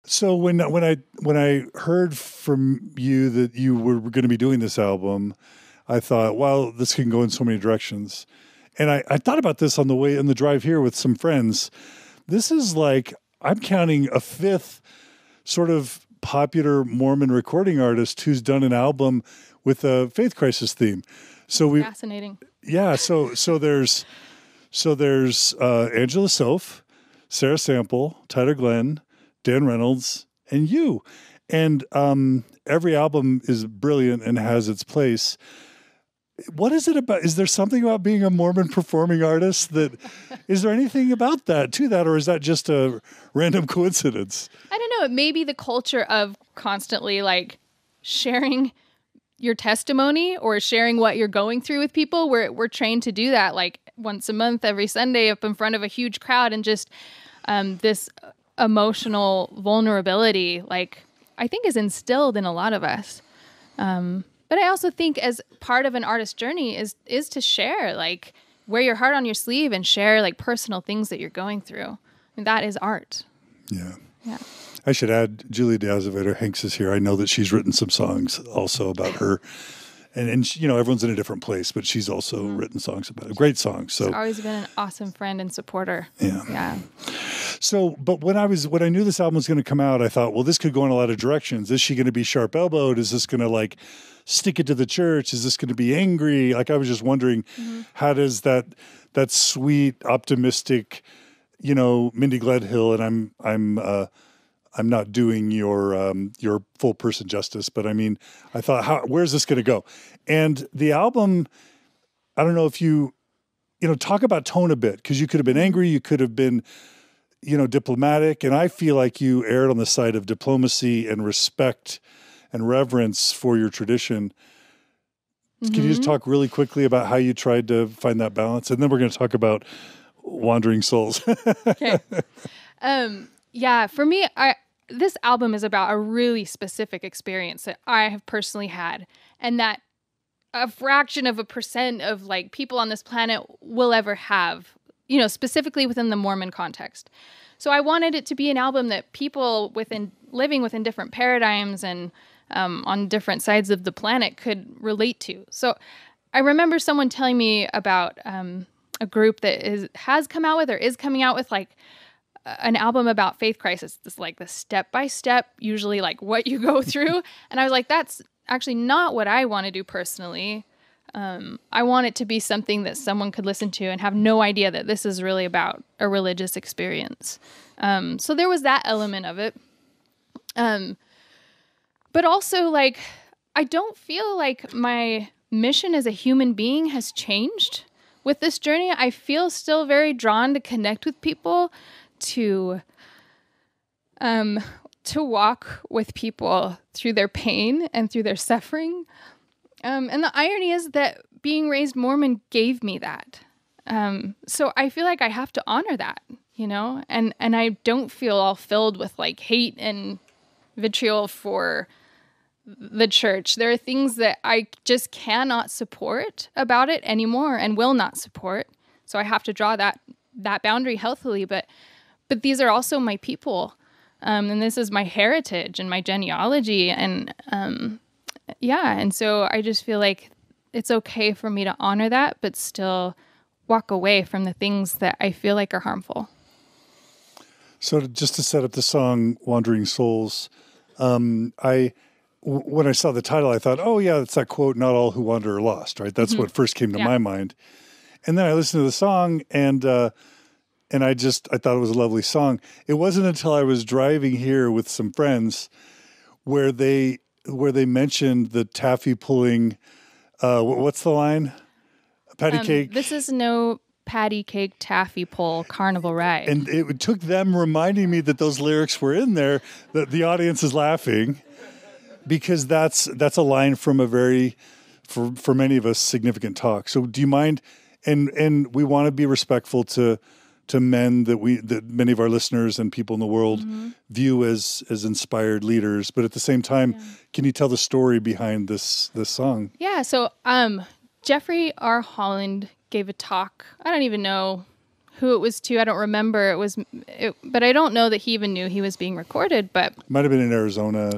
So when I heard from you that you were going to be doing this album, I thought, well, this can go in so many directions. And I thought about this on the drive here with some friends. This is like, I'm counting a fifth sort of popular Mormon recording artist who's done an album with a faith crisis theme. So fascinating. Yeah. So there's Angela Soph, Sarah Sample, Tyler Glenn, Dan Reynolds, and you. And every album is brilliant and has its place. What is it about? Is there something about being a Mormon performing artist is there anything about that to that, or is that just a random coincidence? I don't know. It may be the culture of constantly like sharing your testimony or sharing what you're going through with people. We're trained to do that like once a month, every Sunday up in front of a huge crowd, and just this emotional vulnerability, like I think is instilled in a lot of us. But I also think as part of an artist's journey is to share, like wear your heart on your sleeve and share like personal things that you're going through. And that is art. Yeah. Yeah. I should add Julie DeAzevedo Hanks is here. I know that she's written some songs also about her. And she, everyone's in a different place, but she's also written songs about it. Great songs. So she's always been an awesome friend and supporter. Yeah. Yeah. So, but when I knew this album was going to come out, I thought, well, this could go in a lot of directions. Is she going to be sharp elbowed? Is this going to like stick it to the church? Is this going to be angry? Like I was just wondering, how does that sweet, optimistic, Mindy Gledhill, and I'm not doing your full person justice, but I mean, I thought, where's this going to go? And the album, I don't know if you talk about tone a bit, because you could have been angry, you could have been, diplomatic, and I feel like you erred on the side of diplomacy and respect and reverence for your tradition. Can you just talk really quickly about how you tried to find that balance? And then we're going to talk about Wandering Souls. Okay. Yeah, for me, this album is about a really specific experience that I have personally had, and that a fraction of a % of like people on this planet will ever have, specifically within the Mormon context. So I wanted it to be an album that people living within different paradigms and on different sides of the planet could relate to. So I remember someone telling me about a group that has come out with or is coming out with like an album about faith crisis. This like the step-by-step, usually like what you go through. And I was like, that's actually not what I want to do personally. I want it to be something that someone could listen to and have no idea that this is really about a religious experience. So there was that element of it. But also like, I don't feel like my mission as a human being has changed with this journey. I feel still very drawn to connect with people, to walk with people through their pain and through their suffering. And the irony is that being raised Mormon gave me that. So I feel like I have to honor that, and I don't feel all filled with like hate and vitriol for the church. There are things that I just cannot support about it anymore and will not support. So I have to draw that boundary healthily, but these are also my people. And this is my heritage and my genealogy. And and so I just feel like it's okay for me to honor that, but still walk away from the things that I feel like are harmful. So just to set up the song Wandering Souls, when I saw the title, I thought, oh yeah, it's that quote, not all who wander are lost, right? That's what first came to my mind. And then I listened to the song and I thought it was a lovely song. It wasn't until I was driving here with some friends where they mentioned the taffy pulling, what's the line? Patty cake. This is no patty cake taffy pull carnival ride. And it took them reminding me that those lyrics were in there, that the audience is laughing, because that's a line from a very, for many of us, significant talk. So do you mind? And we want to be respectful to men that many of our listeners and people in the world view as inspired leaders, but at the same time, can you tell the story behind this song? Yeah. So Jeffrey R. Holland gave a talk. I don't even know who it was to. I don't remember. But I don't know that he even knew he was being recorded. But might have been in Arizona.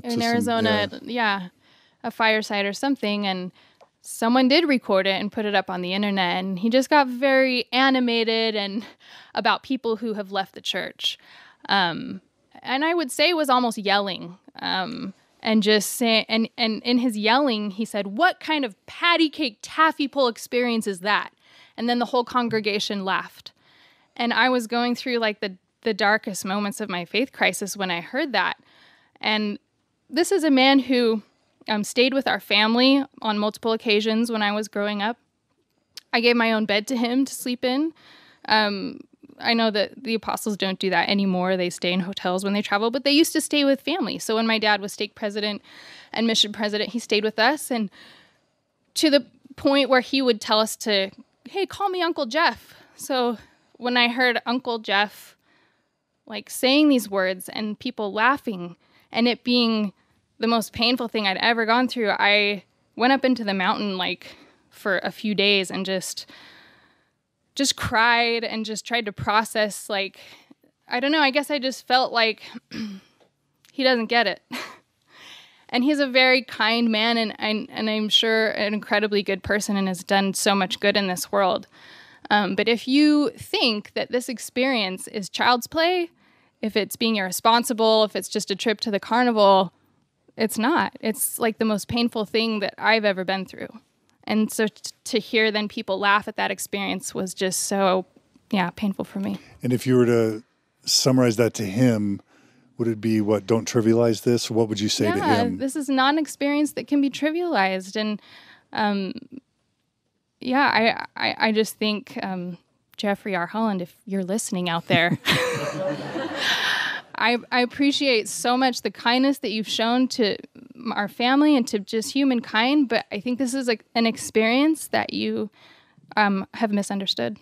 A fireside or something, and someone did record it and put it up on the internet, and he just got very animated and about people who have left the church. And I would say was almost yelling. And just say, and in his yelling, he said, "What kind of patty cake taffy pull experience is that?" And then the whole congregation laughed. And I was going through like the darkest moments of my faith crisis when I heard that. And this is a man who stayed with our family on multiple occasions when I was growing up. I gave my own bed to him to sleep in. I know that the apostles don't do that anymore. They stay in hotels when they travel, but they used to stay with family. So when my dad was stake president and mission president, he stayed with us. And to the point where he would tell us to, "Hey, call me Uncle Jeff." So when I heard Uncle Jeff like saying these words and people laughing and it being the most painful thing I'd ever gone through, I went up into the mountain like for a few days and just cried and just tried to process, like, I don't know, I guess I just felt like he doesn't get it. And he's a very kind man and I'm sure an incredibly good person and has done so much good in this world. But if you think that this experience is child's play, if it's being irresponsible, if it's just a trip to the carnival, it's not. It's like the most painful thing that I've ever been through. And so to hear then people laugh at that experience was just so, painful for me. And if you were to summarize that to him, would it be what, don't trivialize this? Or what would you say to him? This is not an experience that can be trivialized. And I just think, Jeffrey R. Holland, if you're listening out there, I appreciate so much the kindness that you've shown to our family and to just humankind, but I think this is like an experience that you have misunderstood.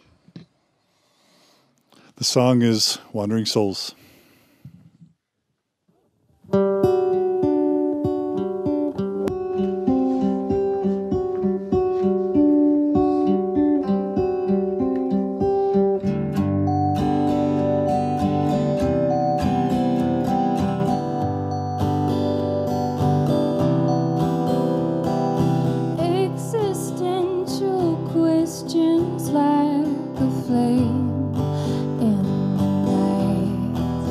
The song is Wandering Souls. Existential questions like a flame in the night.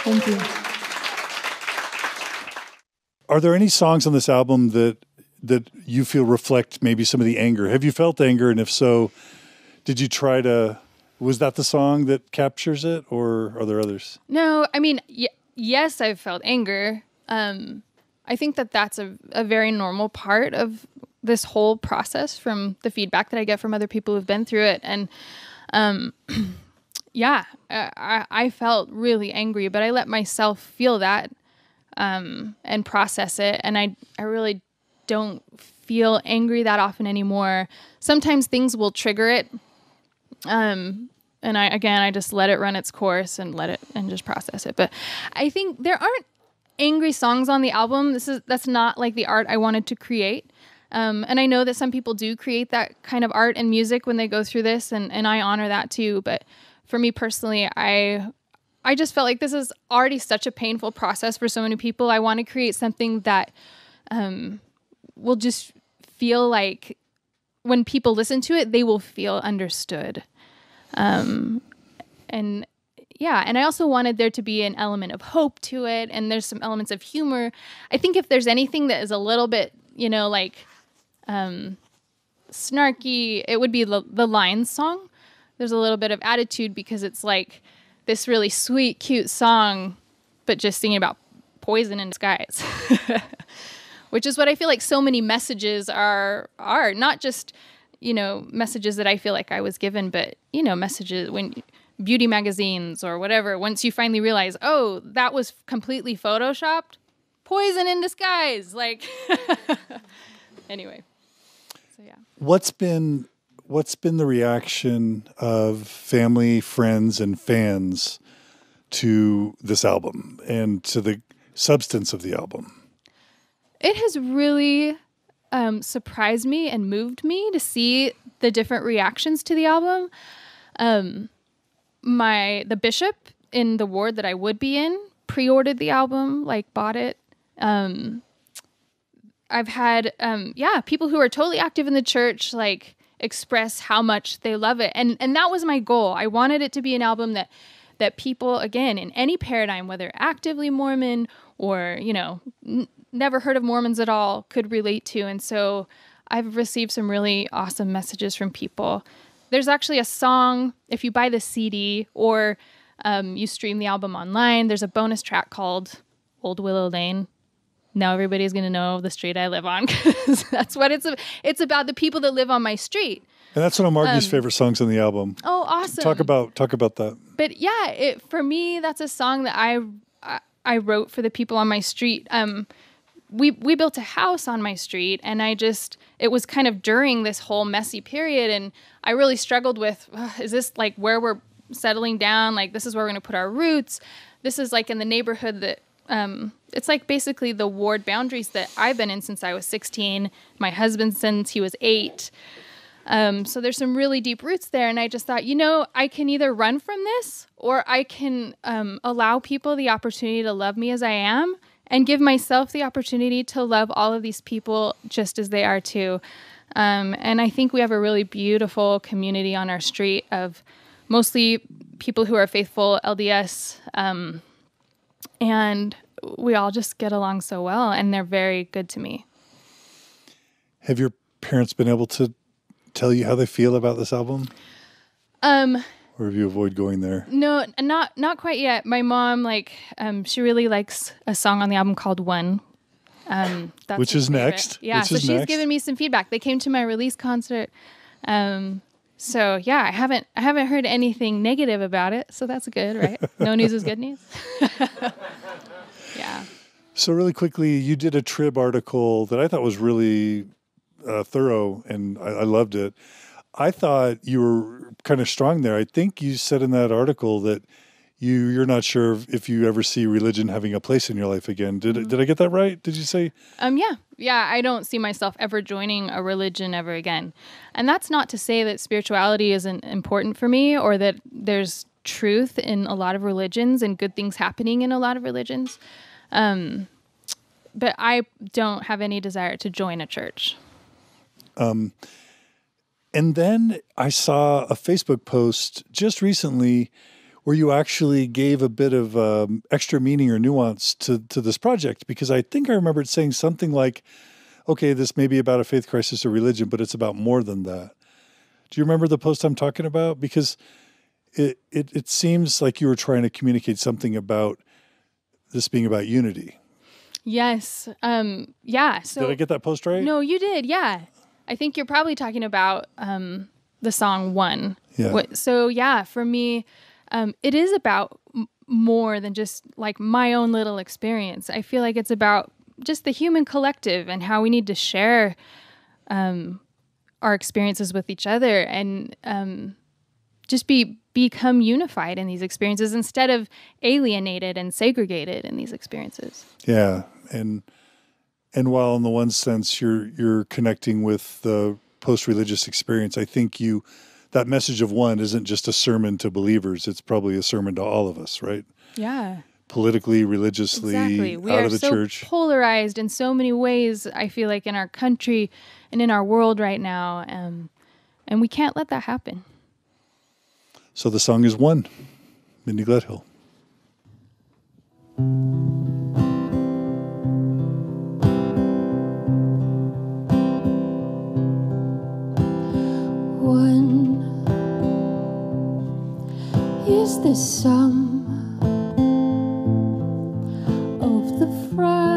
Thank you. Are there any songs on this album that you feel reflect maybe some of the anger? Have you felt anger? And if so, did you try to, was that the song that captures it, or are there others? No, I mean, yes, I've felt anger. I think that that's a very normal part of this whole process from the feedback that I get from other people who've been through it. And I felt really angry, but I let myself feel that and process it. And I really don't feel angry that often anymore. Sometimes things will trigger it. And I just let it run its course and just process it. But I think there aren't angry songs on the album. That's not like the art I wanted to create. And I know that some people do create that kind of art and music when they go through this, and I honor that too. But for me personally, I just felt like this is already such a painful process for so many people. I want to create something that will just feel like when people listen to it, they will feel understood. And I also wanted there to be an element of hope to it, and there's some elements of humor. I think if there's anything that is a little bit, snarky, it would be the Lines song. There's a little bit of attitude because it's like this really sweet, cute song, but just singing about poison in disguise, which is what I feel like so many messages are not just, messages that I feel like I was given, but, messages when beauty magazines or whatever, once you finally realize, oh, that was completely photoshopped, poison in disguise. Like, anyway. So, yeah. What's been the reaction of family, friends, and fans to this album and to the substance of the album? It has really surprised me and moved me to see the different reactions to the album. The bishop in the ward that I would be in pre-ordered the album, bought it. I've had, people who are totally active in the church, express how much they love it. And that was my goal. I wanted it to be an album that people, again, in any paradigm, whether actively Mormon or, never heard of Mormons at all, could relate to. And so I've received some really awesome messages from people. There's actually a song, if you buy the CD or you stream the album online, there's a bonus track called Old Willow Lane. Now everybody's going to know the street I live on, because that's what it's about, the people that live on my street. And that's one of Margie's favorite songs on the album. Oh, awesome. Talk about that. But yeah, for me, that's a song that I wrote for the people on my street. We built a house on my street, and it was kind of during this whole messy period, and I really struggled with, is this where we're settling down? This is where we're going to put our roots. This is in the neighborhood that, it's basically the ward boundaries that I've been in since I was 16, my husband since he was 8. So there's some really deep roots there, and I just thought, I can either run from this, or I can allow people the opportunity to love me as I am, and give myself the opportunity to love all of these people just as they are too. And I think we have a really beautiful community on our street of mostly people who are faithful LDS, and we all just get along so well, and they're very good to me. Have your parents been able to tell you how they feel about this album? Or have you avoided going there? No, not quite yet. My mom, she really likes a song on the album called One. That's Which is favorite. next. Yeah, Which so is she's next. given me some feedback. They came to my release concert. So yeah, I haven't heard anything negative about it. So that's good, right? No news is good news. Yeah. So really quickly, you did a Trib article that I thought was really thorough, and I loved it. I thought you were kind of strong there. I think you said in that article that you're not sure if you ever see religion having a place in your life again. Did I get that right? Did you say? Yeah. I don't see myself ever joining a religion ever again. And that's not to say that spirituality isn't important for me, or that there's truth in a lot of religions and good things happening in a lot of religions. But I don't have any desire to join a church. And then I saw a Facebook post just recently where you actually gave a bit of extra meaning or nuance to this project, because I think I remembered saying something like, okay, this may be about a faith crisis or religion, but it's about more than that. Do you remember the post I'm talking about? Because it seems like you were trying to communicate something about this being about unity. Yes. Yeah. So did I get that post right? No, you did. Yeah. I think you're probably talking about the song One. Yeah. So yeah, for me, it is about more than just like my own little experience. I feel like it's about just the human collective and how we need to share our experiences with each other and just become unified in these experiences instead of alienated and segregated in these experiences. Yeah. And while in the one sense you're connecting with the post-religious experience, I think that message of one isn't just a sermon to believers. It's probably a sermon to all of us, right? Yeah. Politically, religiously, exactly. We out are of the so church. Polarized in so many ways, I feel like, in our country and in our world right now. And we can't let that happen. So the song is One, Mindy Gledhill. One is the sum of the fractions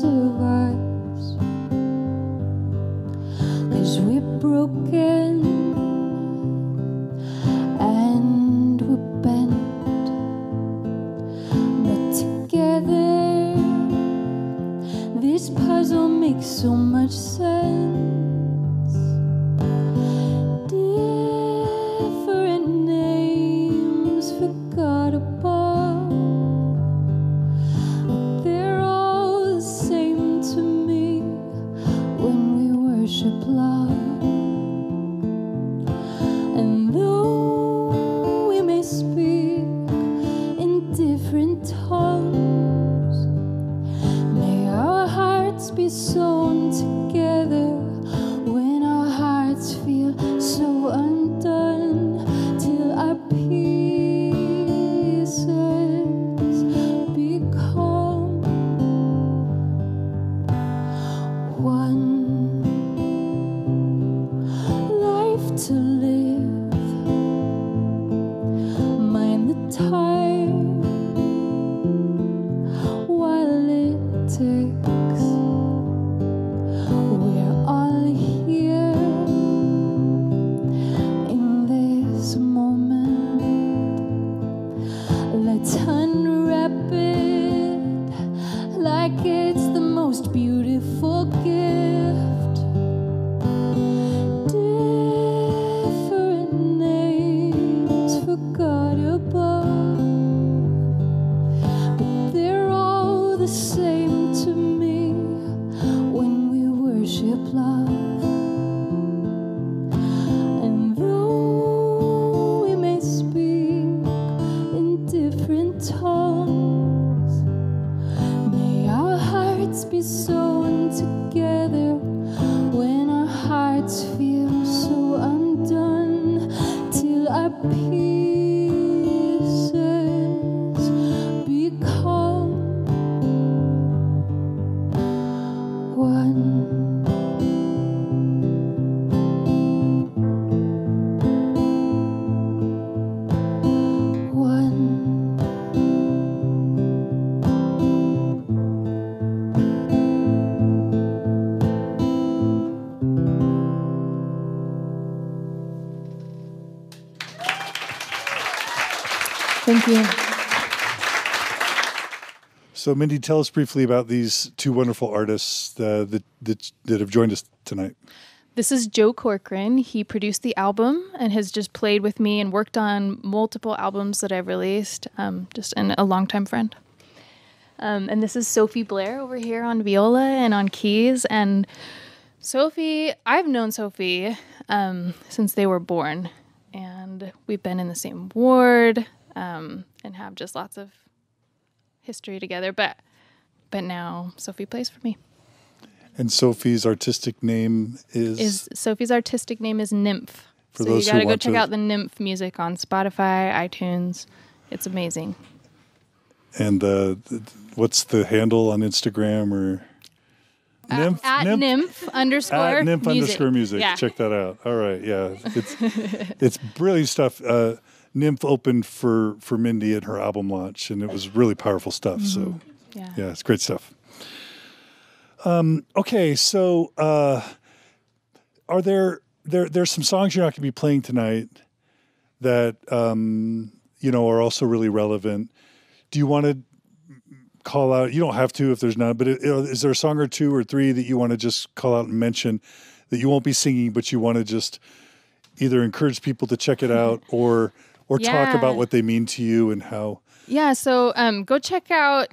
of us, 'cause we're broken and we're bent, but together this puzzle makes so much sense. Different names for God above, but they're all the same to me when we worship love. And though we may speak in different tongues, may our hearts be sewn together when our hearts feel so undone, till our pieces become one. Life to live, mind the time while it takes. We're all here in this moment. Let's unwrap it like it's the most beautiful gift. Different names for God above, but they're all the same to me when we worship love. And though we may speak in different tongues, may our hearts be sewn together when our hearts feel so undone, till our pieces become one. One. Thank you. So Mindy, tell us briefly about these two wonderful artists that have joined us tonight. This is Joe Corcoran. He produced the album and has just played with me and worked on multiple albums that I've released, just a longtime friend. And this is Sophie Blair over here on viola and on keys. And Sophie, I've known Sophie since they were born. And we've been in the same ward and have just lots of history together. But now Sophie plays for me. And Sophie's artistic name is? Sophie's artistic name is Nymph. For so those you got to who go want check to, out the Nymph music on Spotify, iTunes. It's amazing. And what's the handle on Instagram or? Nymph underscore At nymph music. underscore music. Yeah. Check that out. All right. Yeah. It's brilliant stuff. Nymph opened for Mindy at her album launch, and it was really powerful stuff. So yeah, it's great stuff. Okay. So are there's some songs you're not going to be playing tonight that, are also really relevant. Do you want to call out? You don't have to if there's none, but is there a song or two or three that you want to just call out and mention that you won't be singing, but you want to just either encourage people to check it out or talk about what they mean to you and how? Yeah. So go check out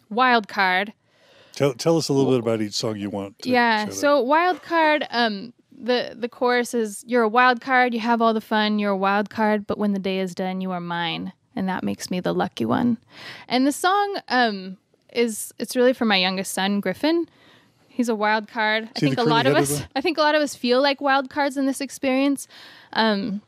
Wild Card. Tell us a little bit about each song you want. So Wild Card, the chorus is, you're a wild card, you have all the fun, you're a wild card, but when the day is done, you are mine. And that makes me the lucky one. And the song it's really for my youngest son, Griffin. He's a wild card. I think a lot of us feel like wild cards in this experience. And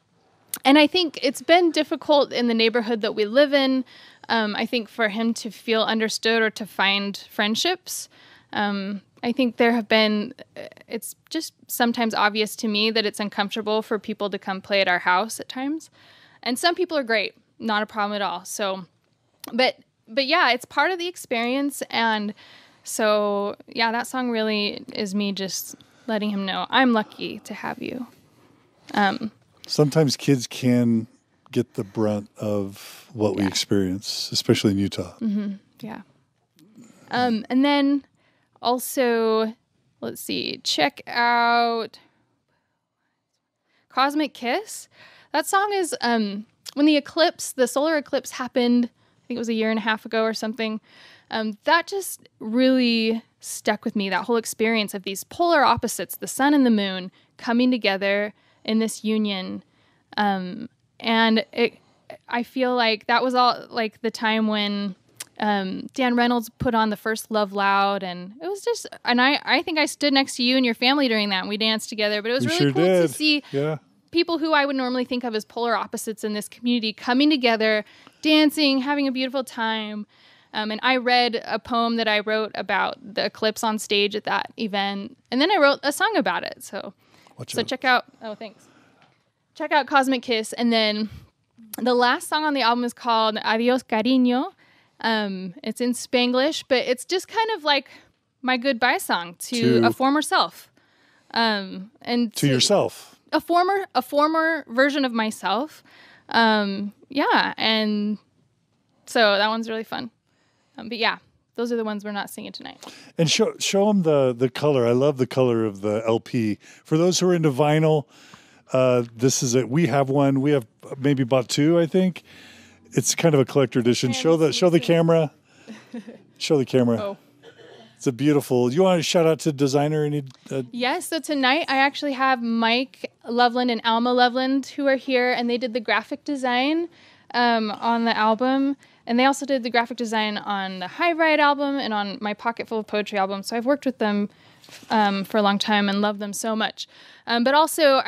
I think it's been difficult in the neighborhood that we live in. I think for him to feel understood or to find friendships. I think it's just sometimes obvious to me that it's uncomfortable for people to come play at our house at times. And some people are great. Not a problem at all. So, but yeah, it's part of the experience. And so, yeah, that song really is me just letting him know I'm lucky to have you. Sometimes kids can get the brunt of what we experience, especially in Utah. Mm-hmm. Yeah. And then also, let's see, check out Cosmic Kiss. That song is, when the solar eclipse happened, I think it was 1.5 years ago or something, that just really stuck with me, that whole experience of these polar opposites, the sun and the moon, coming together in this union. And I feel like that was all like the time when Dan Reynolds put on the first Love Loud, and it was just, and I think I stood next to you and your family during that, and we danced together, but it was really cool to see people who I would normally think of as polar opposites in this community coming together, dancing, having a beautiful time. And I read a poem that I wrote about the eclipse on stage at that event, and then I wrote a song about it. So check out, check out Cosmic Kiss. And then the last song on the album is called Adios Cariño. It's in Spanglish, but it's just kind of like my goodbye song to a former self. And to yourself. A former version of myself. And so that one's really fun. But yeah, those are the ones we're not singing tonight. And show them the color. I love the color of the LP. For those who are into vinyl, this is it. We have one. We have maybe bought two, I think. It's kind of a collector edition. Show the camera. Show the camera. Oh. It's a beautiful. You want to shout out to designer? Yes. So tonight I actually have Mike Loveland and Alma Loveland who are here, and they did the graphic design on the album, and they also did the graphic design on the High Ride album and on my Pocket Full of Poetry album. So I've worked with them for a long time and love them so much. But also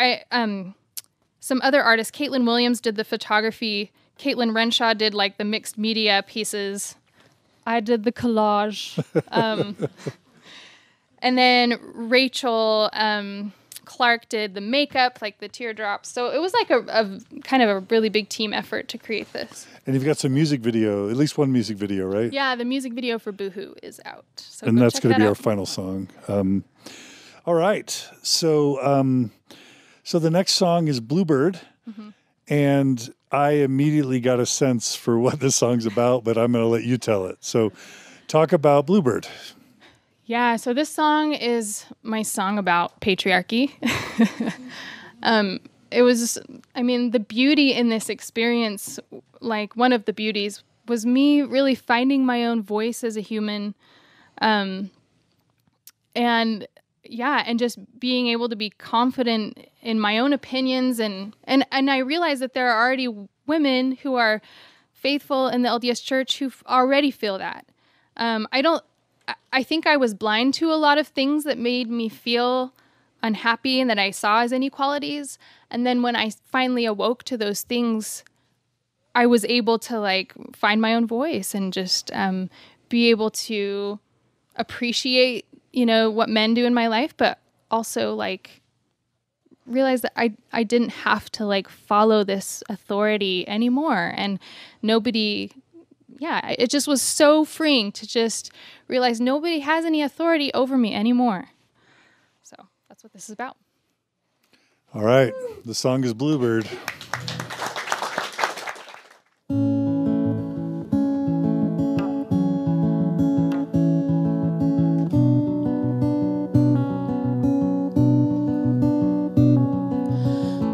some other artists. Caitlin Williams did the photography. Caitlin Renshaw did like the mixed media pieces. I did the collage. And then Rachel Clark did the makeup, like the teardrops. So it was like a kind of a really big team effort to create this. And you've got some music video, at least one music video, right? Yeah, the music video for BooHoo is out. So and that's going to be our final song. All right. So the next song is Bluebird. Mm-hmm. And I immediately got a sense for what this song's about, but I'm going to let you tell it. So talk about Bluebird. Yeah, so this song is my song about patriarchy. It was, the beauty in this experience, like one of the beauties, was me really finding my own voice as a human. And just being able to be confident in my own opinions. And I realized that there are already women who are faithful in the LDS Church who already feel that. I think I was blind to a lot of things that made me feel unhappy and that I saw as inequalities. And then when I finally awoke to those things, I was able to like find my own voice and just be able to appreciate, what men do in my life, but also like realize that I didn't have to like follow this authority anymore. And it just was so freeing to just realize nobody has any authority over me anymore. So that's what this is about. All right. The song is Bluebird.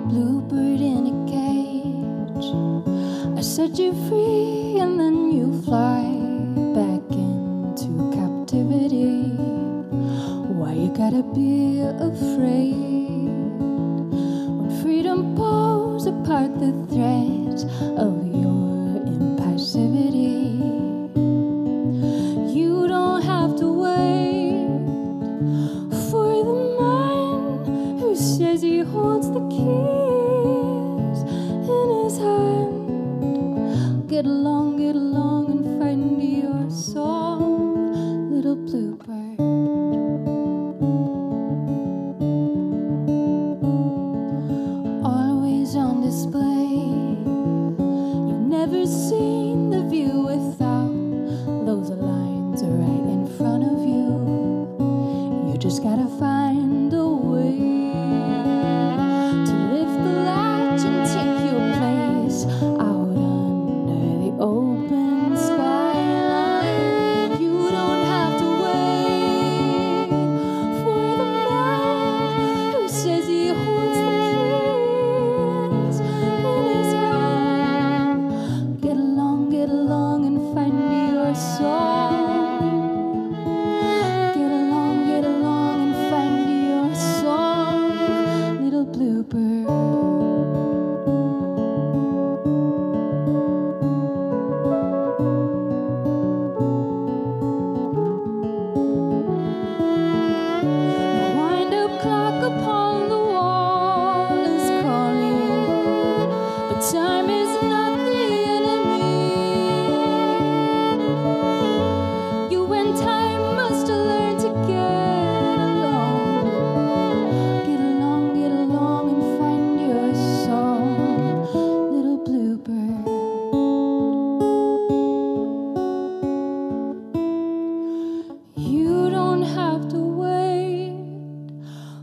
Bluebird in a cage, I set you free and then you fly back into captivity. Why you gotta be afraid when freedom pulls apart the threads of your impassivity? You don't have to wait for the man who says he holds the keys in his hand. Get along and find your song, little bluebird. Always on display. You've never seen the view without those lines right in front of you. You just gotta find a way to lift the latch and take your place out under the open skyline. You don't have to wait for the man who says he holds the keys in his hand. Get along and find your song. Get along and find your song, little bluebird. The wind-up clock upon the wall is calling, but time is not the enemy. You and time must learn to get along. Get along and find your song, little bluebird. You don't have to wait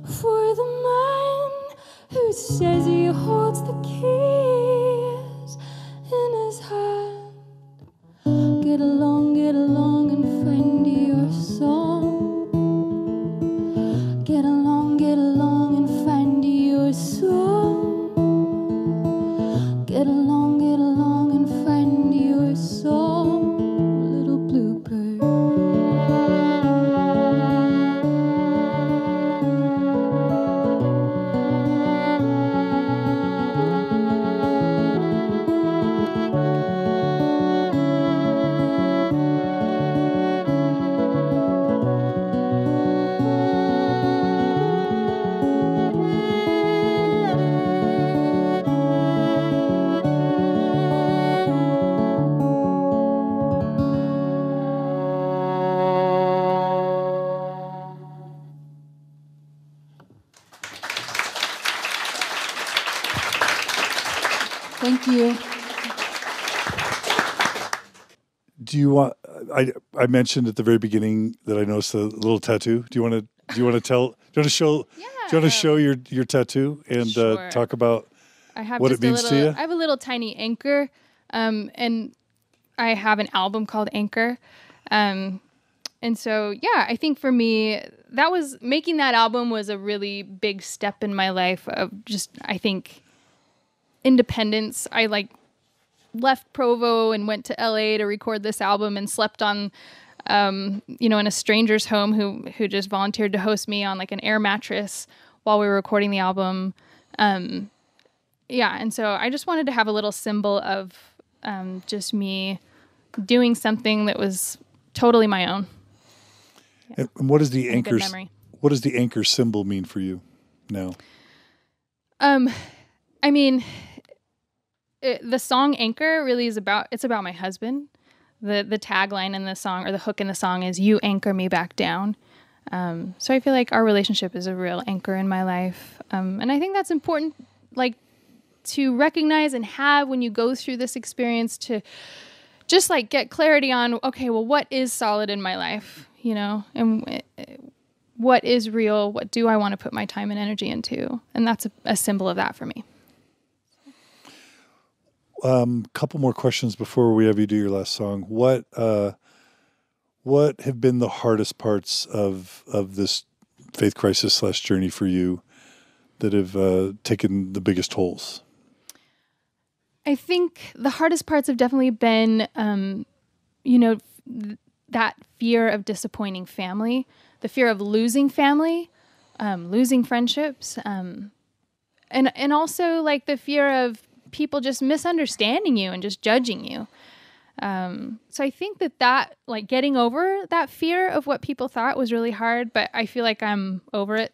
for the man who says he holds the keys in his hand. Get along and find your song. Get along and find your song. Get along and find your song, little bluebird. Thank you. Do you want? I mentioned at the very beginning that I noticed a little tattoo. Do you want to tell? Do you want to show? Yeah. Do you want to show your tattoo and Sure. talk about I have what just it means to you? I have a little tiny anchor, and I have an album called Anchor. And so, I think for me, making that album was a really big step in my life of just, I think, independence. I left Provo and went to LA to record this album and slept on, in a stranger's home who just volunteered to host me on like an air mattress while we were recording the album. And so I just wanted to have a little symbol of just me doing something that was totally my own. And what does the And a good anchor? memory. What does the anchor symbol mean for you? now? I mean, the song Anchor really is about my husband. The tagline in the song, or the hook in the song, is "You anchor me back down." So I feel like our relationship is a real anchor in my life. And I think that's important, like, to recognize and have when you go through this experience, to just like get clarity on, okay, well, what is solid in my life, and what is real? What do I want to put my time and energy into? And that's a symbol of that for me. Couple more questions before we have you do your last song. What have been the hardest parts of this faith crisis / journey for you that have taken the biggest tolls? I think the hardest parts have definitely been, that fear of disappointing family, the fear of losing family, losing friendships, and also like the fear of people just misunderstanding you and just judging you. So I think that like getting over that fear of what people thought was really hard, but I feel like I'm over it.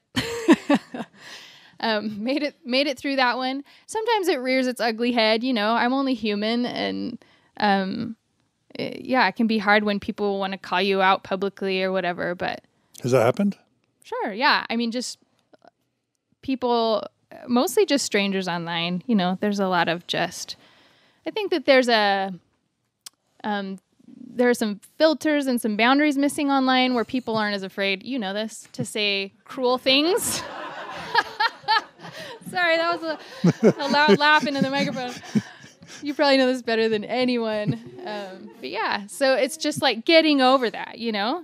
Made it through that one. Sometimes it rears its ugly head, I'm only human, and it can be hard when people want to call you out publicly or whatever, but. Has that happened? Sure. Yeah. I mean, just people, mostly just strangers online, there's a lot of I think that there are some filters and some boundaries missing online where people aren't as afraid, to say cruel things. Sorry, that was a loud laugh into the microphone. You probably know this better than anyone. But yeah, so it's just like getting over that, And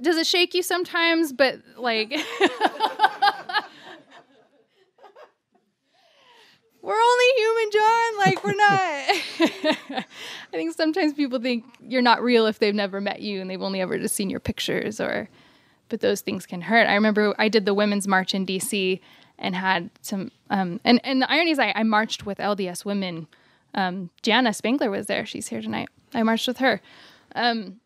does it shake you sometimes? But like, we're only human, John. Like, we're not. I think sometimes people think you're not real if they've never met you and they've only ever just seen your pictures, but those things can hurt. I remember I did the Women's March in DC and had some, and the irony is I marched with LDS women. Jana Spangler was there. She's here tonight. I marched with her. And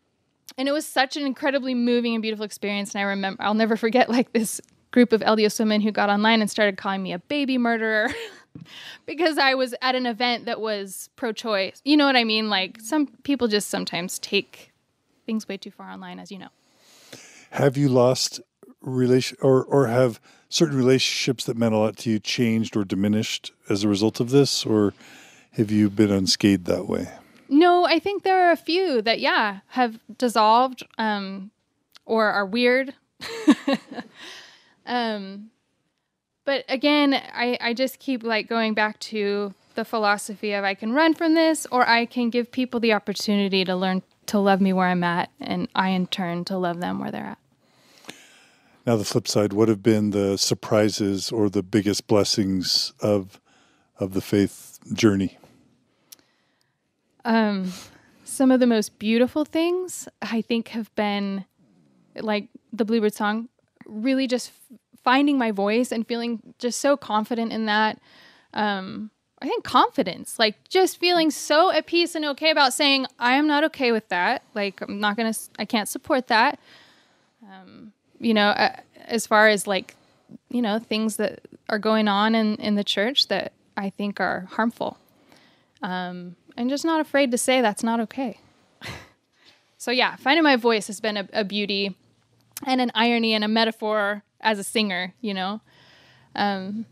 it was such an incredibly moving and beautiful experience. And I'll never forget like this group of LDS women who got online and started calling me a baby murderer because I was at an event that was pro-choice. You know what I mean? Like, some people just sometimes take things way too far online, as you know. Have you lost or have certain relationships that meant a lot to you changed or diminished as a result of this, or have you been unscathed that way? No, I think there are a few that, have dissolved or are weird. But again, I just keep like going back to the philosophy of I can run from this, or I can give people the opportunity to learn to love me where I'm at, and I in turn to love them where they're at. Now the flip side, what have been the surprises or the biggest blessings of the faith journey? Some of the most beautiful things I think have been like the Bluebird song, really just finding my voice and feeling just so confident in that. I think confidence, like just feeling so at peace and okay about saying, I am not okay with that. Like, I can't support that. As far as like, things that are going on in the church that I think are harmful. And just not afraid to say that's not okay. So yeah, finding my voice has been a beauty and an irony and a metaphor as a singer, And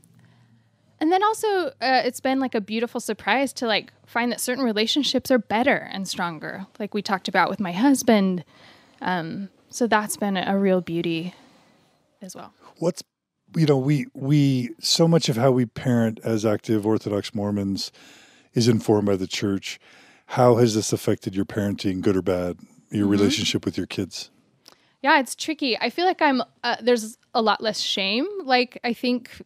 then also it's been like a beautiful surprise to like find that certain relationships are better and stronger, like we talked about with my husband. So that's been a real beauty as well. We so much of how we parent as active Orthodox Mormons is informed by the church. How has this affected your parenting, good or bad, your relationship with your kids? Yeah, it's tricky. I feel like there's a lot less shame, like I think,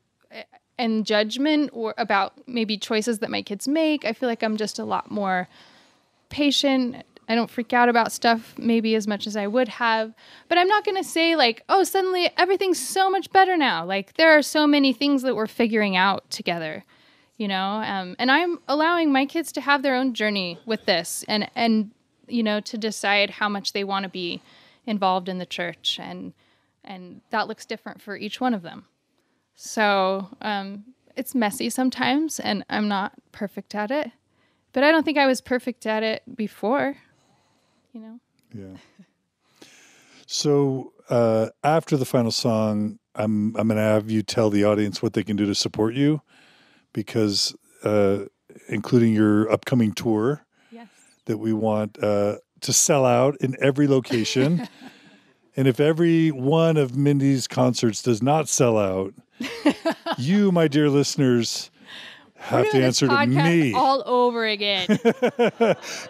and judgment or about maybe choices that my kids make. I feel like I'm just a lot more patient. I don't freak out about stuff maybe as much as I would have. But I'm not going to say like, oh, suddenly everything's so much better now. Like there are so many things that we're figuring out together, and I'm allowing my kids to have their own journey with this and to decide how much they want to be involved in the church. And that looks different for each one of them. So it's messy sometimes, and I'm not perfect at it. But I don't think I was perfect at it before, Yeah. So after the final song, I'm going to have you tell the audience what they can do to support you, because including your upcoming tour that we want to sell out in every location. And if every one of Mindy's concerts does not sell out, you, my dear listeners, have to answer to me. All over again.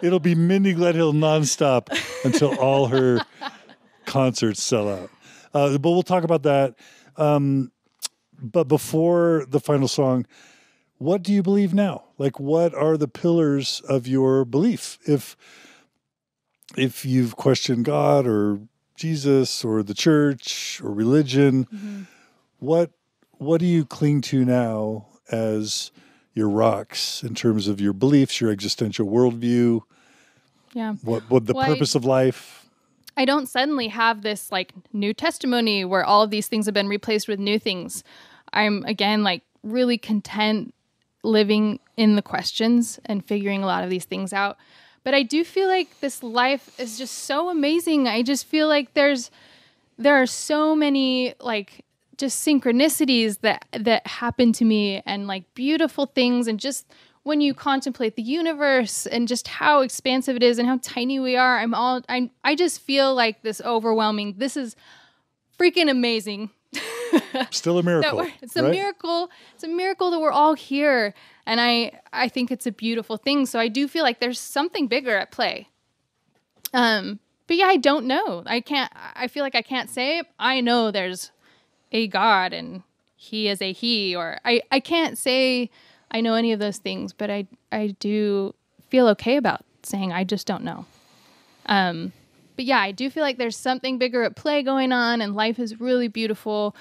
It'll be Mindy Gledhill nonstop until all her concerts sell out. But we'll talk about that. But before the final song, what do you believe now? Like, what are the pillars of your belief? If you've questioned God or Jesus or the church or religion, what do you cling to now as your rocks in terms of your beliefs, your existential worldview? Yeah. What the purpose of life? I don't suddenly have this like new testimony where all of these things have been replaced with new things. I'm again like really content living in the questions and figuring a lot of these things out. But I do feel like this life is just so amazing. I just feel like there are so many like just synchronicities that happen to me, and like beautiful things, and just when you contemplate the universe and just how expansive it is and how tiny we are, I just feel like this overwhelming, this is freaking amazing. Still a miracle. It's a miracle. It's a miracle that we're all here. And I think it's a beautiful thing. So I do feel like there's something bigger at play. But yeah, I don't know. I feel like I can't say it. I know there's a God and he is a he, or I can't say I know any of those things, but I do feel okay about saying I just don't know. But yeah, I do feel like there's something bigger at play going on, and life is really beautiful.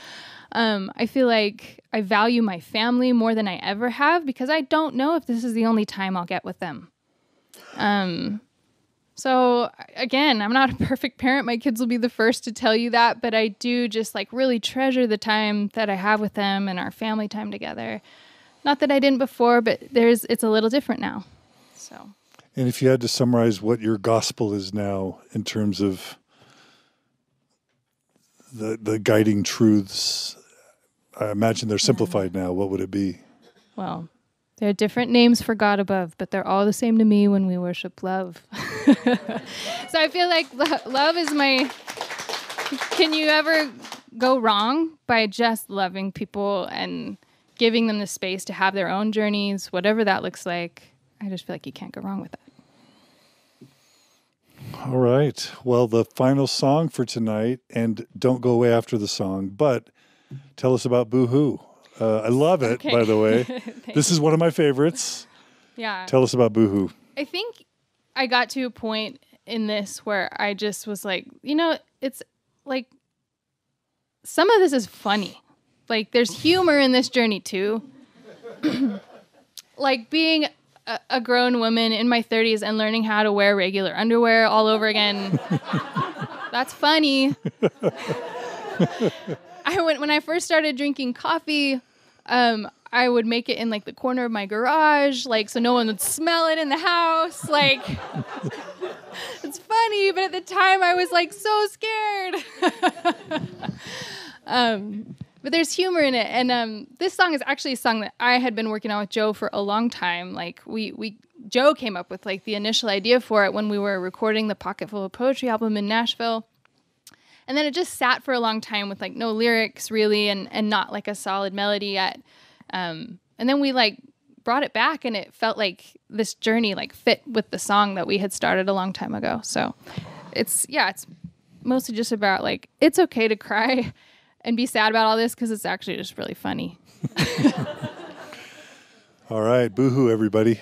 I feel like I value my family more than I ever have, because I don't know if this is the only time I'll get with them. So again, I'm not a perfect parent. My kids will be the first to tell you that, but I do just like really treasure the time that I have with them and our family time together. Not that I didn't before, but it's a little different now. So. And if you had to summarize what your gospel is now in terms of the guiding truths, I imagine they're simplified now. What would it be? Well, there are different names for God above, but they're all the same to me when we worship love. So I feel like love is my... Can you ever go wrong by just loving people and giving them the space to have their own journeys, whatever that looks like? I just feel like you can't go wrong with that. All right. Well, the final song for tonight, and don't go away after the song, but tell us about BooHoo. I love it, by the way. This is one of my favorites. Yeah. Tell us about BooHoo. I think I got to a point in this where I just was like, it's like some of this is funny. Like there's humor in this journey too. Like being a grown woman in my 30s and learning how to wear regular underwear all over again. That's funny. When I first started drinking coffee, I would make it in like the corner of my garage, like so no one would smell it in the house. Like it's funny, but at the time I was like so scared. But there's humor in it, and this song is actually a song that I had been working on with Joe for a long time. Like Joe came up with like the initial idea for it when we were recording the Pocket Full of Poetry album in Nashville, and then it just sat for a long time with like no lyrics really, and not like a solid melody yet. And then we like brought it back, and it felt like this journey like fit with the song that we had started a long time ago. So it's mostly just about like it's okay to cry and be sad about all this, because it's actually just really funny. All right, BooHoo, everybody.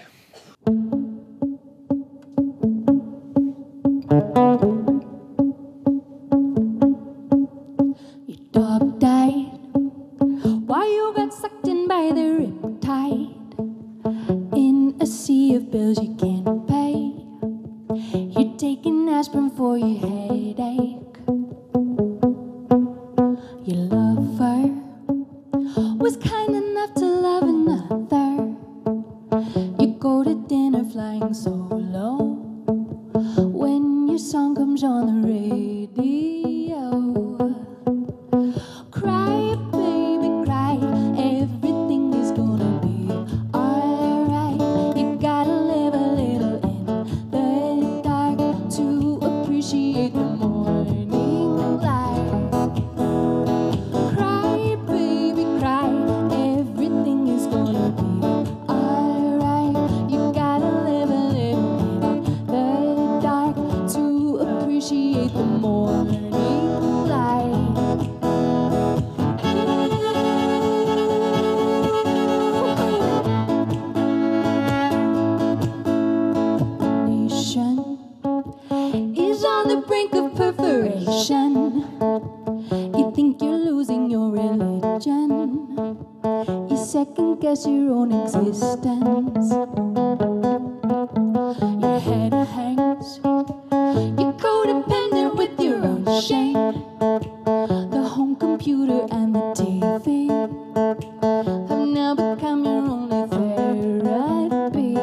Your dog died while you got sucked in by the riptide in a sea of bills you can't pay. You're taking aspirin for your headache. Your lover comes on the radio. Cry, baby, cry. Everything is gonna be alright. You gotta live a little in the dark to appreciate the morning light. Cry, baby, cry. Everything is gonna be alright. You gotta live a little in the dark to appreciate the morning light. Nation is on the brink of perforation. You think you're losing your religion. You second guess your own existence. Your head hangs. You're codependent with your own shame. The home computer and the TV have now become your only therapy.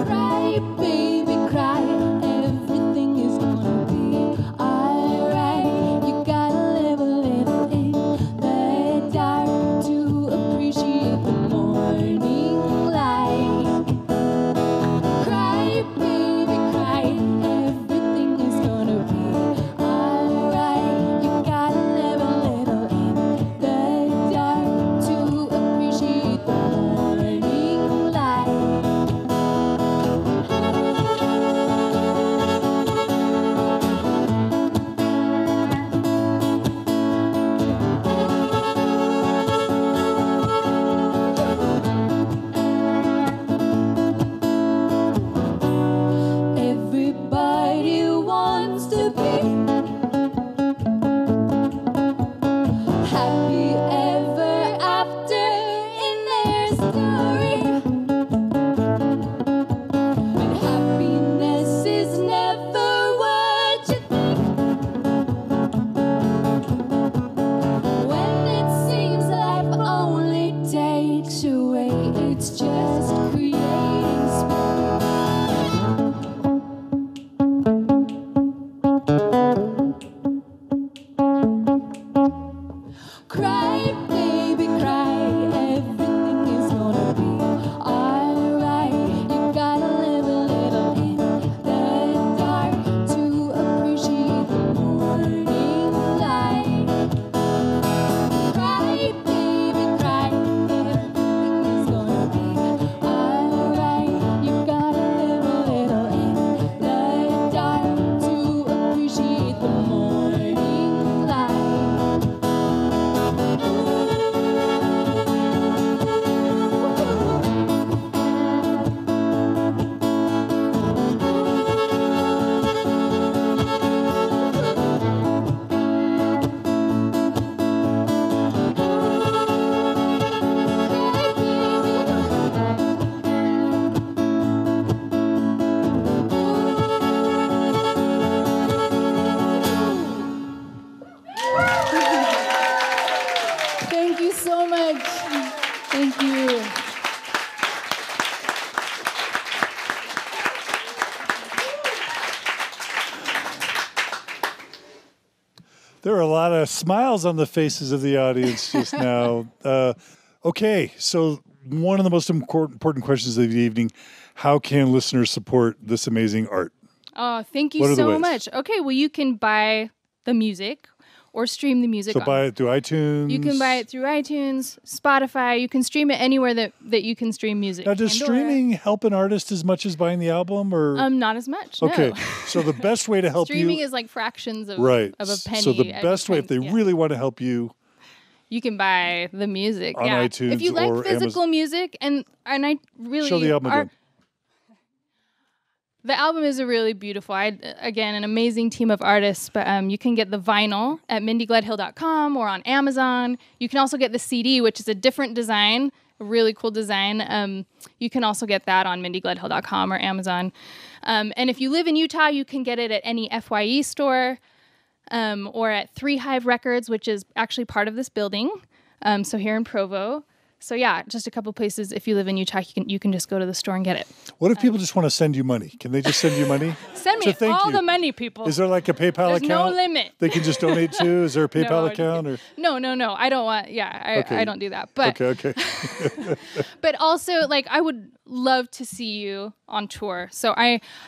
Cry, baby, cry. Everything is gonna be alright. You gotta live a little in the dark to appreciate the morning light. Cry, baby, cry. Everything is gonna be alright. You gotta live a little in the dark to appreciate the morning light. Everybody wants to be happy ever after in their story. But happiness is never what you think. When it seems life only takes away, it's just creating space. Cry, baby, cry. Everything is gonna be alright. You gotta live a little in the dark to appreciate the morning light. Cry, baby, cry. Everything is gonna be alright. You gotta live a little in the dark to appreciate the morning light. Thank you so much. Thank you. There are a lot of smiles on the faces of the audience just now. Okay, so one of the most important questions of the evening, how can listeners support this amazing art? Oh, thank What you are the so ways? much. Okay, well, you can buy the music or stream the music. So buy it through iTunes? You can buy it through iTunes, Spotify. You can stream it anywhere that you can stream music. Now, does Pandora. streaming help an artist as much as buying the album? Or Not as much. okay, No. so the best way to help Streaming you, is like fractions of, right? of a penny. So the best way, if they really want to help you, you can buy the music on iTunes if you like or physical music, and I really show the album again. The album is a really beautiful, again, an amazing team of artists, but you can get the vinyl at mindygledhill.com or on Amazon. You can also get the CD, which is a different design, a really cool design. You can also get that on mindygledhill.com or Amazon. And if you live in Utah, you can get it at any FYE store or at 3 Hive Records, which is actually part of this building, so here in Provo. So yeah, just a couple places. If you live in Utah, you can just go to the store and get it. What if people just want to send you money? Can they just send you money? Send me all the money, people. Is there like a PayPal There's account? no limit. They can just donate to? Is there a PayPal account? Or? No. I don't want. Yeah, I don't do that. But okay. but also, like, I would love to see you on tour. So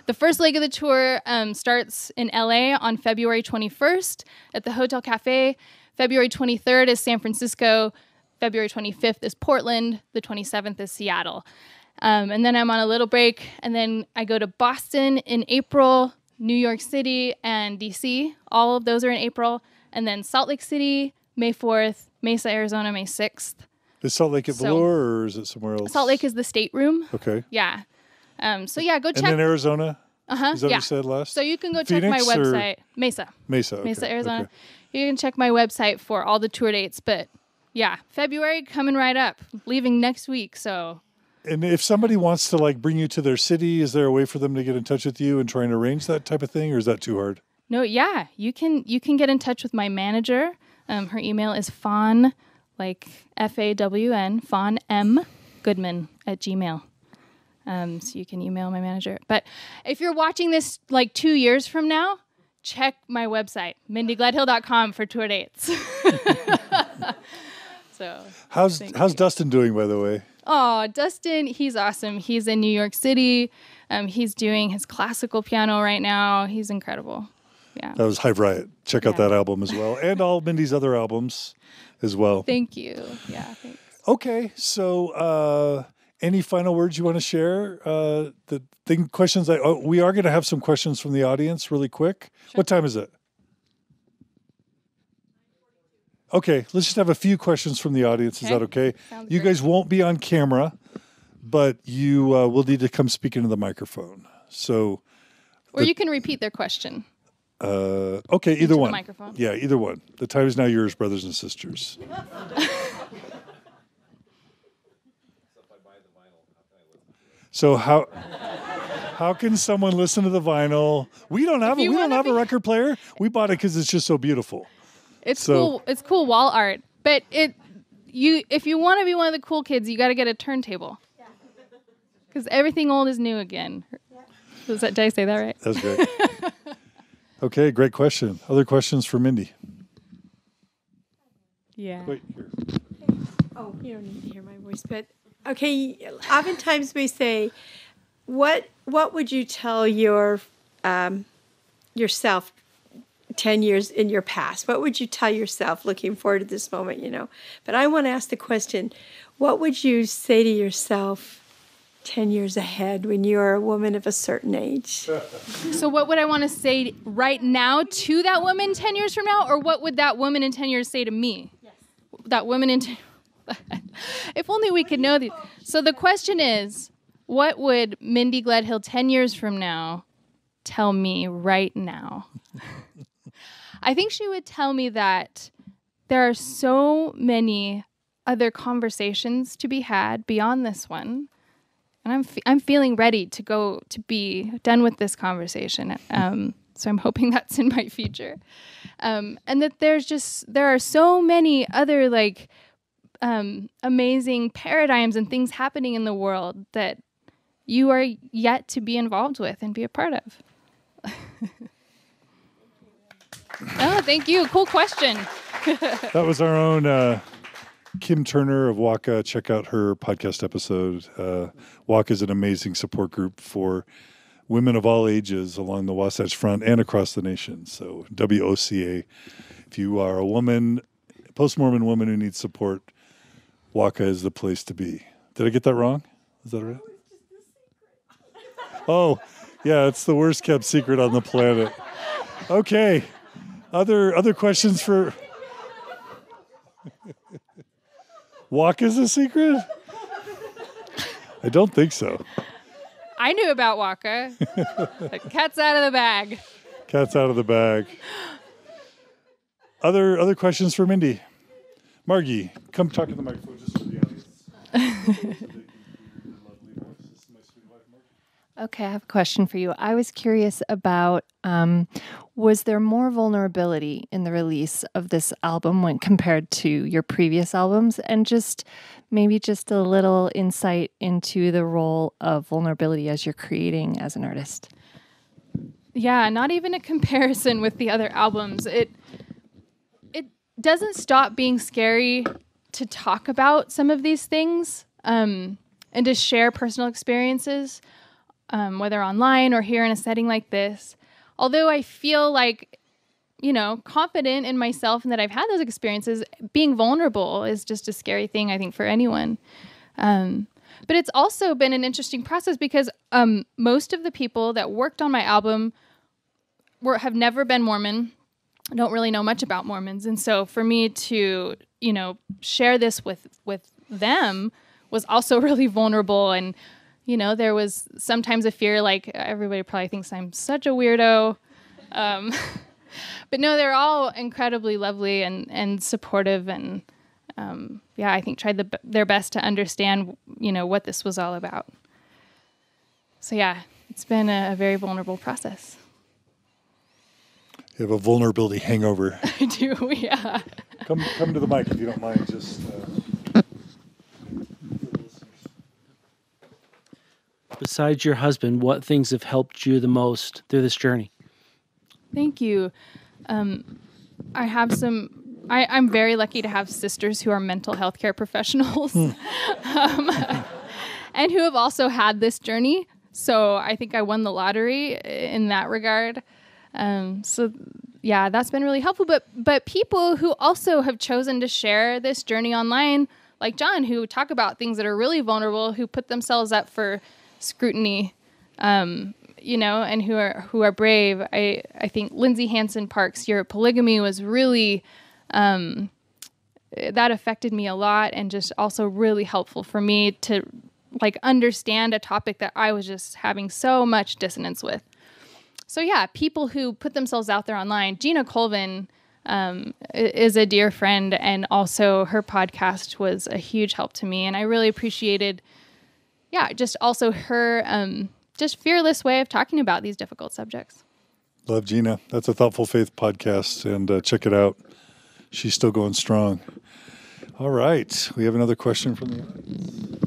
the first leg of the tour starts in LA on February 21st at the Hotel Cafe. February 23rd is San Francisco. February 25th is Portland. The 27th is Seattle. And then I'm on a little break. And then I go to Boston in April, New York City, and DC. All of those are in April. And then Salt Lake City, May 4th, Mesa, Arizona, May 6th. Is Salt Lake at Velour or is it somewhere else? Salt Lake is the state room. Okay. Yeah. So yeah, go check. And then Arizona? Uh-huh. Is that what you said last? So you can go Phoenix check my website. Mesa, Arizona. Okay. You can check my website for all the tour dates. But yeah, February coming right up, leaving next week. So. And if somebody wants to like bring you to their city, is there a way for them to get in touch with you and try and arrange that type of thing, or is that too hard? No, yeah, you can get in touch with my manager. Her email is fawn, like FAWN, fawn M Goodman @gmail. So you can email my manager. But if you're watching this like 2 years from now, check my website, mindygledhill.com for tour dates. So how's Dustin doing, by the way? Oh, Dustin, he's awesome. He's in New York City. He's doing his classical piano right now. He's incredible. Yeah. That was Hive Riot. Check out that album as well. And all Mindy's other albums as well. Thank you. Yeah, thanks. Okay. So any final words you want to share? Questions. We are going to have some questions from the audience really quick. Sure. What time is it? Okay, let's just have a few questions from the audience. Okay. Is that okay? Sounds you great. Guys won't be on camera, but you will need to come speak into the microphone. So, or you can repeat their question. Okay, either one. The microphone. Yeah, either one. The time is now yours, brothers and sisters. So how can someone listen to the vinyl? We don't have a record player. We bought it because it's just so beautiful. It's cool. It's cool wall art, but if you want to be one of the cool kids, you got to get a turntable. Because everything old is new again. Yeah. Did I say that right? That's great. Okay, great question. Other questions for Mindy? Yeah. Wait, here. Oh, you don't need to hear my voice, but okay. Oftentimes we say, "What would you tell your yourself 10 years in your past? What would you tell yourself looking forward to this moment, you know?" But I want to ask the question, what would you say to yourself 10 years ahead when you're a woman of a certain age? So what would I want to say right now to that woman 10 years from now? Or what would that woman in 10 years say to me? Yes. That woman in if only we could know these. So the question is, what would Mindy Gledhill 10 years from now tell me right now? I think she would tell me that there are so many other conversations to be had beyond this one, and I'm feeling ready to be done with this conversation. So I'm hoping that's in my future, and that there are so many other like amazing paradigms and things happening in the world that you are yet to be involved with and be a part of. Oh, thank you. Cool question. That was our own Kim Turner of WACA. Check out her podcast episode. WACA is an amazing support group for women of all ages along the Wasatch Front and across the nation. So WOCA. If you are a woman, post-Mormon woman who needs support, WACA is the place to be. Did I get that wrong? Is that right? Oh, yeah, it's the worst kept secret on the planet. Okay. Other questions for WACA is a secret? I don't think so. I knew about WACA. The cat's out of the bag. Cat's out of the bag. Other questions for Mindy? Margie, come talk to the microphone just for the audience. Okay, I have a question for you. I was curious about, was there more vulnerability in the release of this album when compared to your previous albums? And maybe just a little insight into the role of vulnerability as you're creating as an artist. Yeah, not even a comparison with the other albums. It doesn't stop being scary to talk about some of these things, and to share personal experiences, whether online or here in a setting like this. Although I feel like, confident in myself and that I've had those experiences, being vulnerable is just a scary thing, I think, for anyone. But it's also been an interesting process because most of the people that worked on my album have never been Mormon, don't really know much about Mormons. And so for me to, share this with them was also really vulnerable. And, there was sometimes a fear, like everybody probably thinks I'm such a weirdo. But no, they're all incredibly lovely and supportive and, I think tried their best to understand, what this was all about. So yeah, it's been a very vulnerable process. You have a vulnerability hangover. I do, yeah. Come to the mic if you don't mind. Just Besides your husband, what things have helped you the most through this journey? Thank you. I have I'm very lucky to have sisters who are mental health care professionals and who have also had this journey. So I think I won the lottery in that regard. So yeah, that's been really helpful. But people who also have chosen to share this journey online, like John, who talk about things that are really vulnerable, who put themselves up for scrutiny, and who are brave. I think Lindsay Hansen Park's Your Polygamy was really, that affected me a lot and just also really helpful for me to understand a topic that I was just having so much dissonance with. So yeah, people who put themselves out there online. Gina Colvin is a dear friend, and also her podcast was a huge help to me. And I really appreciated, just also her just fearless way of talking about these difficult subjects. Love Gina. That's a Thoughtful Faith podcast, and check it out. She's still going strong. All right. We have another question from the audience.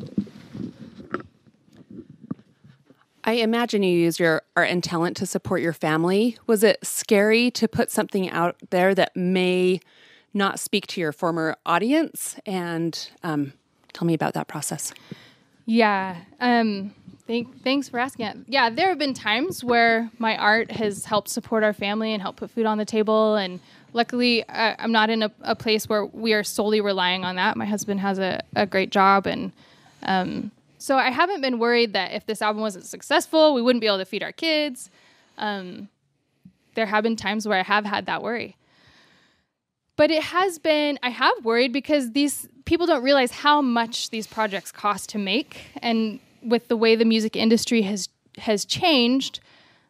I imagine you use your art and talent to support your family. Was it scary to put something out there that may not speak to your former audience? And tell me about that process. Yeah. Thanks for asking that. Yeah, there have been times where my art has helped support our family and help put food on the table. And luckily, I'm not in a place where we are solely relying on that. My husband has a great job. And so I haven't been worried that if this album wasn't successful, we wouldn't be able to feed our kids. There have been times where I have had that worry. But I have worried because these people don't realize how much these projects cost to make. And with the way the music industry has changed,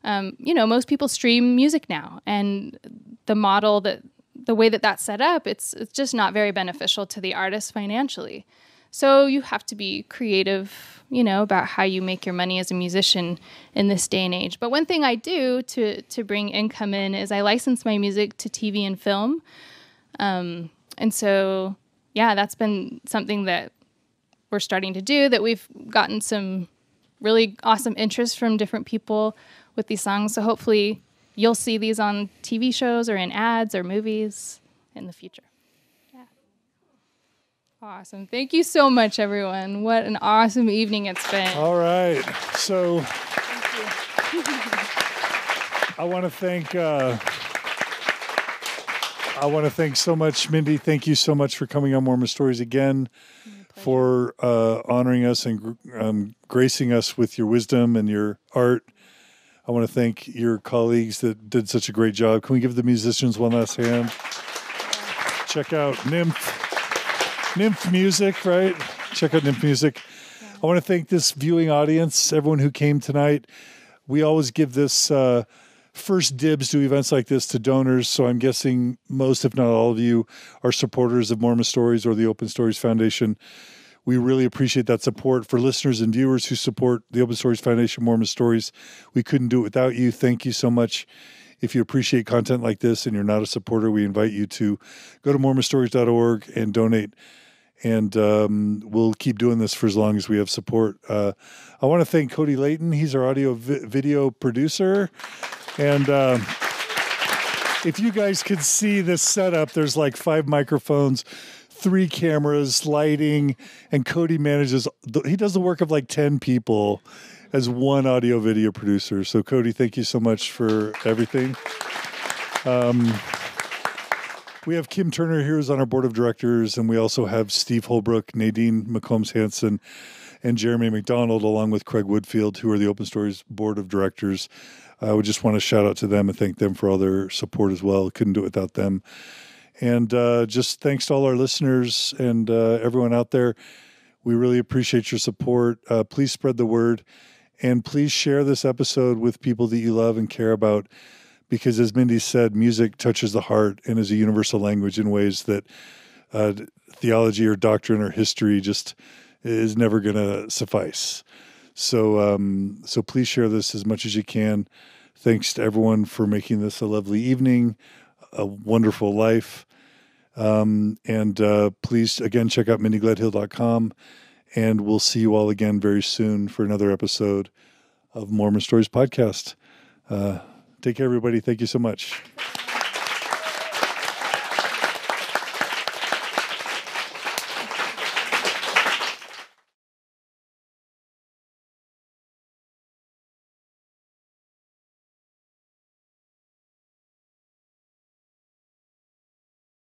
most people stream music now. And the way that's set up, it's just not very beneficial to the artist financially. So you have to be creative, about how you make your money as a musician in this day and age. But one thing I do to bring income in is I license my music to TV and film. And so, that's been something that we're starting to do, that we've gotten some really awesome interest from different people with these songs. So hopefully you'll see these on TV shows or in ads or movies in the future. Yeah. Awesome. Thank you so much, everyone. What an awesome evening it's been. All right. So Thank you. I want to thank so much, Mindy. Thank you so much for coming on Mormon Stories again, for honoring us and gracing us with your wisdom and your art. I want to thank your colleagues that did such a great job. Can we give the musicians one last hand? Check out Nymph Music, right? Check out Nymph Music. I want to thank this viewing audience, everyone who came tonight. We always give this first dibs to events like this to donors, so I'm guessing most, if not all of you, are supporters of Mormon Stories or the Open Stories Foundation. We really appreciate that support. For listeners and viewers who support the Open Stories Foundation, Mormon Stories, we couldn't do it without you. Thank you so much. If you appreciate content like this and you're not a supporter, we invite you to go to mormonstories.org and donate. And we'll keep doing this for as long as we have support. I want to thank Cody Layton. He's our audio video producer. And if you guys could see this setup, there's like 5 microphones, 3 cameras, lighting, and Cody he does the work of like 10 people as one audio video producer. So Cody, thank you so much for everything. We have Kim Turner here who's on our board of directors, and we also have Steve Holbrook, Nadine McCombs-Hanson, and Jeremy McDonald, along with Craig Woodfield, who are the Open Stories board of directors. I would just want to shout out to them and thank them for all their support as well. Couldn't do it without them. And just thanks to all our listeners and everyone out there. We really appreciate your support. Please spread the word, and please share this episode with people that you love and care about, because as Mindy said, music touches the heart and is a universal language in ways that theology or doctrine or history just is never going to suffice. So please share this as much as you can. Thanks to everyone for making this a lovely evening, a wonderful life. And please, again, check out mindygledhill.com, and we'll see you all again very soon for another episode of Mormon Stories Podcast. Take care, everybody. Thank you so much.